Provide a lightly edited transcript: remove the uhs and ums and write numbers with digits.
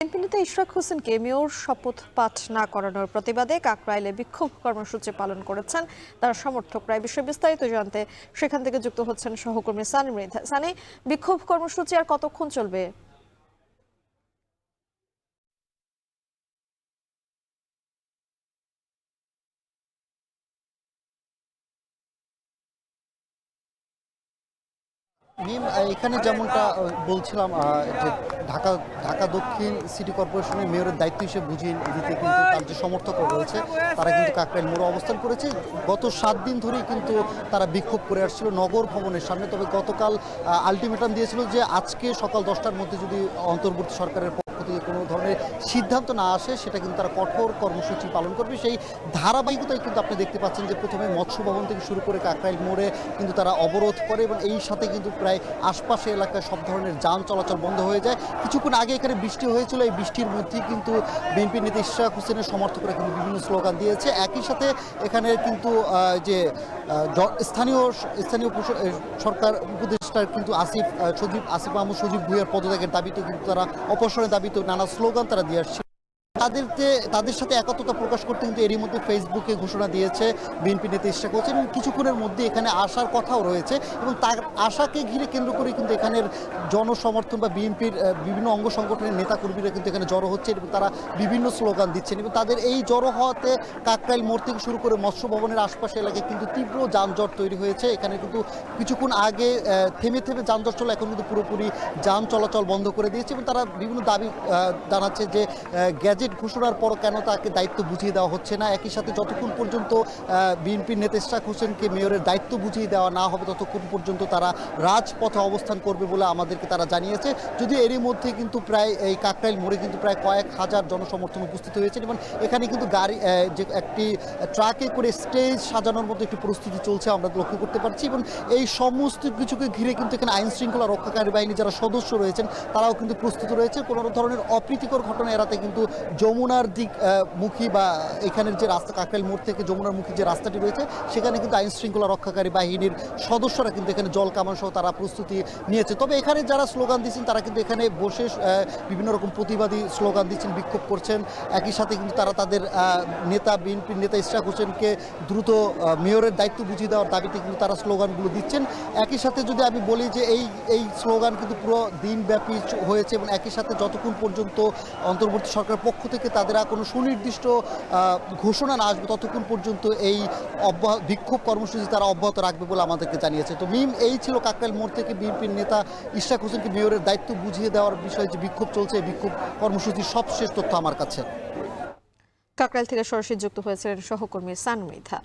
BNP নেতা ইশরাক হোসেনকে mayor শপথ পাঠ না করানোর প্রতিবাদে কাকরাইলে বিক্ষোভ কর্মসূচি পালন করেছেন তার সমর্থকরা। বিষয়ে বিস্তারিত জানতে সেখান থেকে যুক্ত হচ্ছেন সহকর্মী সানি মৃধা। সানি, বিক্ষোভ কর্মসূচি আর কতক্ষণ চলবে? এখানে যেমনটা বলছিলাম যে ঢাকা ঢাকা দক্ষিণ সিটি কর্পোরেশনের মেয়রের দায়িত্ব হিসেবে বুঝিয়ে দিতে কিন্তু তার যে সমর্থকরা রয়েছে তারা কিন্তু কাকরাইল মোড়ে অবস্থান করেছে। গত 7 দিন ধরেই কিন্তু তারা বিক্ষোভ করে আসছিল নগর ভবনের সামনে। তবে গতকাল আলটিমেটাম দিয়েছিল যে আজকে সকাল 10টার মধ্যে যদি অন্তর্বর্তী সরকারের পক্ষ থেকে কোনো ধরনের সিদ্ধান্ত না আসে সেটা কিন্তু তারা কঠোর কর্মসূচি পালন করবে। সেই ধারাবাহিকতায় কিন্তু আপনি দেখতে পাচ্ছেন যে প্রথমে মৎস্য ভবন থেকে শুরু করে কাকরাইল মোড়ে কিন্তু তারা অবরোধ করে এবং এই সাথে কিন্তু প্রায় আশপাশে এলাকায় সব ধরনের যান চলাচল বন্ধ হয়ে যায়। কিছুক্ষণ আগে এখানে বৃষ্টি হয়েছিল, এই বৃষ্টির মধ্যেই কিন্তু বিএনপি নেতা ইশরাক হোসেনের সমর্থকরা কিন্তু বিভিন্ন স্লোগান দিয়েছে। একই সাথে এখানে কিন্তু যে স্থানীয় সরকার উপদেষ্টার কিন্তু আসিফ মাহমুদ সজীব ভুঁইয়ার পদত্যাগের দাবিতে কিন্তু তারা অপসারণের দাবিতে নানা স্লোগান তারা দিয়ে আসছে। তাদের সাথে একত্রতা প্রকাশ করতে কিন্তু এরই মধ্যে ফেসবুকে ঘোষণা দিয়েছে বিএনপি নেতা ইশরাক হোসেন এবং কিছুক্ষণের মধ্যে এখানে আসার কথাও রয়েছে এবং তার আশাকে ঘিরে কেন্দ্র করে কিন্তু এখানের জনসমর্থন বা বিএনপির বিভিন্ন অঙ্গ সংগঠনের নেতাকর্মীরা কিন্তু এখানে জড়ো হচ্ছে এবং তারা বিভিন্ন স্লোগান দিচ্ছেন এবং তাদের এই জড়ো হওয়াতে কাকরাইল মোড় থেকে শুরু করে মৎস্য ভবনের আশপাশে এলাকায় কিন্তু তীব্র যানজট তৈরি হয়েছে। এখানে কিন্তু কিছুক্ষণ আগে থেমে যানজট চলে, এখন কিন্তু পুরোপুরি যান চলাচল বন্ধ করে দিয়েছে এবং তারা বিভিন্ন দাবি জানাচ্ছে যে গ্যাজেট ঘোষণার পর কেন তাকে দায়িত্ব বুঝিয়ে দেওয়া হচ্ছে না। একই সাথে যতক্ষণ পর্যন্ত বিএনপির নেতা ইশরাক হোসেনকে মেয়রের দায়িত্ব বুঝিয়ে দেওয়া না হবে ততক্ষণ পর্যন্ত তারা রাজপথে অবস্থান করবে বলে আমাদেরকে তারা জানিয়েছে। যদিও এরই মধ্যে কিন্তু প্রায় এই কাকরাইল মোড়ে কিন্তু প্রায় কয়েক হাজার জনসমর্থন উপস্থিত হয়েছেন এবং এখানে কিন্তু গাড়ি যে একটি ট্রাকে করে স্টেজ সাজানোর মতো একটি প্রস্তুতি চলছে আমরা লক্ষ্য করতে পারছি এবং এই সমস্ত কিছুকে ঘিরে কিন্তু এখানে আইন শৃঙ্খলা রক্ষাকারী বাহিনী যারা সদস্য রয়েছেন তারাও কিন্তু প্রস্তুত রয়েছে। কোনো ধরনের অপ্রীতিকর ঘটনা এড়াতে কিন্তু যমুনার দিক মুখী বা এখানের যে রাস্তা কাকরাইল মোড় থেকে যমুনার মুখী যে রাস্তাটি রয়েছে সেখানে কিন্তু আইন শৃঙ্খলা রক্ষাকারী বাহিনীর সদস্যরা কিন্তু এখানে জল কামান সহ তারা প্রস্তুতি নিয়েছে। তবে এখানে যারা স্লোগান দিচ্ছেন তারা কিন্তু এখানে বসে বিভিন্ন রকম প্রতিবাদী স্লোগান দিচ্ছেন, বিক্ষোভ করছেন। একই সাথে কিন্তু তারা তাদের বিএনপির নেতা ইশরাক হোসেনকে দ্রুত মেয়রের দায়িত্ব বুঝিয়ে দেওয়ার দাবিতে কিন্তু তারা স্লোগানগুলো দিচ্ছেন। একই সাথে যদি আমি বলি যে এই স্লোগান কিন্তু পুরো দিনব্যাপী হয়েছে এবং একই সাথে যতক্ষণ পর্যন্ত অন্তর্বর্তী সরকারের পক্ষ থেকে তাদের কোনো সুনির্দিষ্ট ঘোষণা না আসবে ততক্ষণ পর্যন্ত এই বিক্ষোভ কর্মসূচি তারা অব্যাহত রাখবে বলে আমাদেরকে জানিয়েছে। তো এই ছিল কাকরাইল মোড় থেকে বিএনপির নেতা ইশরাক হোসেনকে মেয়রের দায়িত্ব বুঝিয়ে দেওয়ার বিষয়ে যে বিক্ষোভ চলছে এই বিক্ষোভ কর্মসূচির সবশেষ তথ্য আমার কাছে। কাকরাইল থেকে সরাসরি যুক্ত হয়েছিলেন সহকর্মী সানি মৃধা।